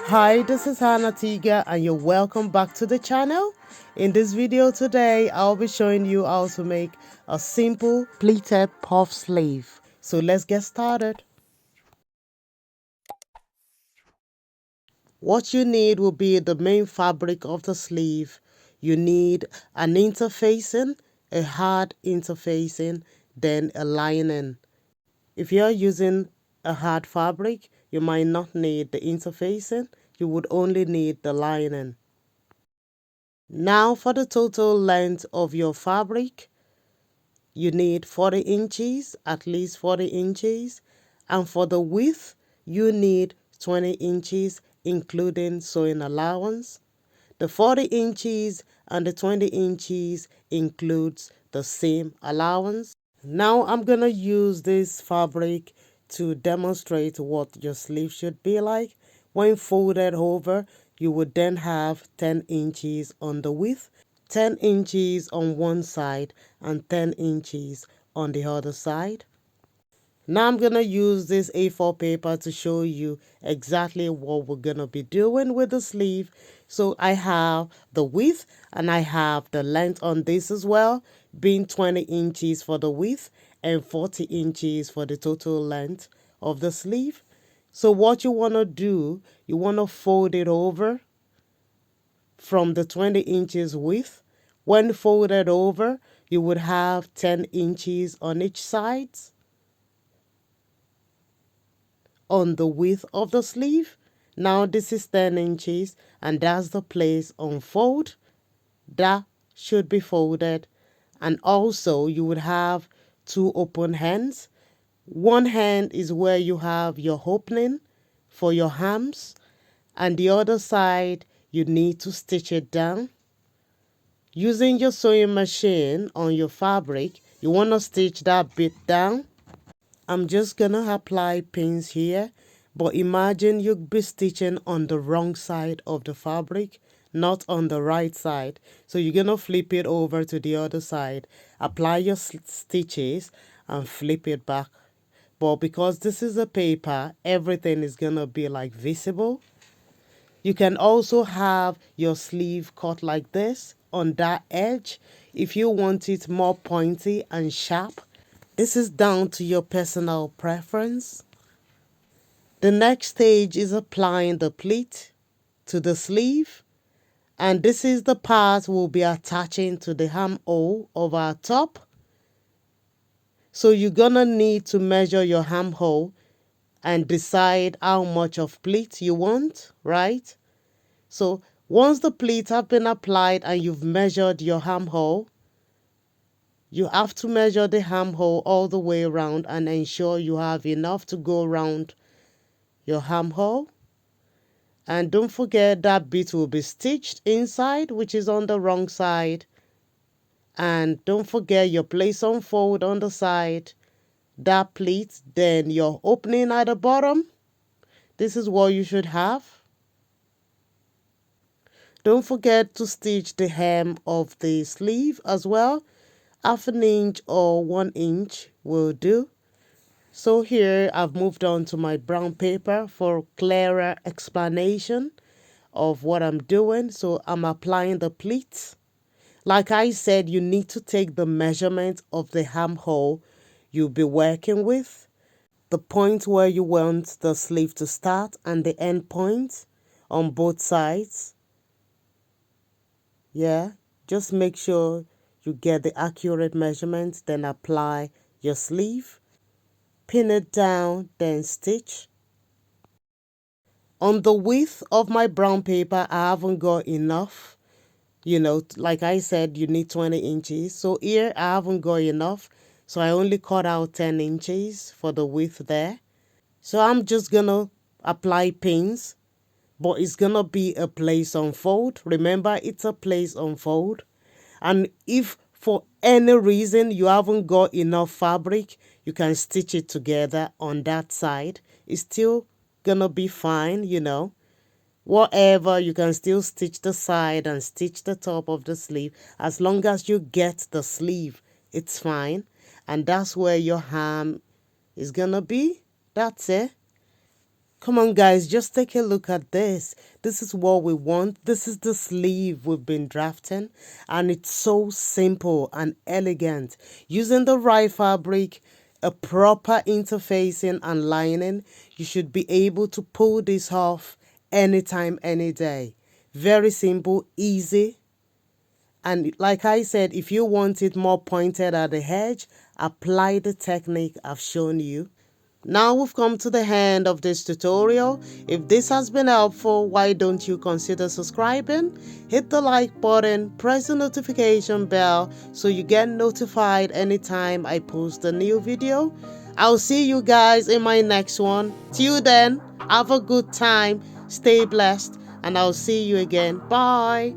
Hi, this is Tega and you're welcome back to the channel. In this video today, I'll be showing you how to make a simple pleated puff sleeve. So let's get started. What you need will be the main fabric of the sleeve. You need an interfacing, a hard interfacing, then a lining. If you're using a hard fabric, you might not need the interfacing. You would only need the lining. Now for the total length of your fabric, you need 40 inches, at least 40 inches. And for the width, you need 20 inches, including sewing allowance. The 40 inches and the 20 inches includes the seam allowance. Now I'm going to use this fabric to demonstrate what your sleeve should be like. When folded over, you would then have 10 inches on the width, 10 inches on one side, and 10 inches on the other side. Now I'm going to use this A4 paper to show you exactly what we're going to be doing with the sleeve. So I have the width and I have the length on this as well, being 20 inches for the width and 40 inches for the total length of the sleeve. So what you want to do, you want to fold it over from the 20 inches width. When folded over, you would have 10 inches on each side on the width of the sleeve. Now this is 10 inches and that's the place on fold. That should be folded. And also you would have two open hands. One hand is where you have your opening for your hams, and the other side you need to stitch it down. Using your sewing machine on your fabric, you want to stitch that bit down. I'm just gonna apply pins here, but imagine you'll be stitching on the wrong side of the fabric, not on the right side. So you're gonna flip it over to the other side, apply your stitches and flip it back. But because this is a paper, everything is gonna be like visible. You can also have your sleeve cut like this on that edge if you want it more pointy and sharp. This is down to your personal preference. The next stage is applying the pleat to the sleeve, and this is the part we'll be attaching to the armhole of our top. So you're gonna need to measure your armhole and decide how much of pleat you want, right? So once the pleats have been applied and you've measured your armhole, you have to measure the armhole all the way around and ensure you have enough to go around your armhole. And don't forget that bit will be stitched inside, which is on the wrong side. And don't forget your place on fold on the side, that pleat, then your opening at the bottom. This is what you should have. Don't forget to stitch the hem of the sleeve as well. Half an inch or 1 inch will do. So here I've moved on to my brown paper for clearer explanation of what I'm doing. So I'm applying the pleats. Like I said, you need to take the measurement of the armhole you'll be working with, the point where you want the sleeve to start and the end point on both sides. Yeah, just make sure you get the accurate measurement, then apply your sleeve, pin it down, then stitch. On the width of my brown paper, I haven't got enough. You know, like I said, you need 20 inches. So here I haven't got enough. So I only cut out 10 inches for the width there. So I'm just gonna apply pins, but it's gonna be a place on fold. Remember, it's a place on fold. And if for any reason you haven't got enough fabric, you can stitch it together on that side. It's still gonna be fine, you know. Whatever, you can still stitch the side and stitch the top of the sleeve. As long as you get the sleeve, it's fine. And that's where your hem is gonna be. That's it. Come on guys, just take a look at this. This is what we want. This is the sleeve we've been drafting, and it's so simple and elegant. Using the right fabric, a proper interfacing and lining, you should be able to pull this off anytime, any day. Very simple, easy. And like I said, if you want it more pointed at the edge, apply the technique I've shown you. Now we've come to the end of this tutorial. If this has been helpful, why don't you consider subscribing? Hit the like button, press the notification bell so you get notified anytime I post a new video. I'll see you guys in my next one. Till then, have a good time, stay blessed, and I'll see you again. Bye.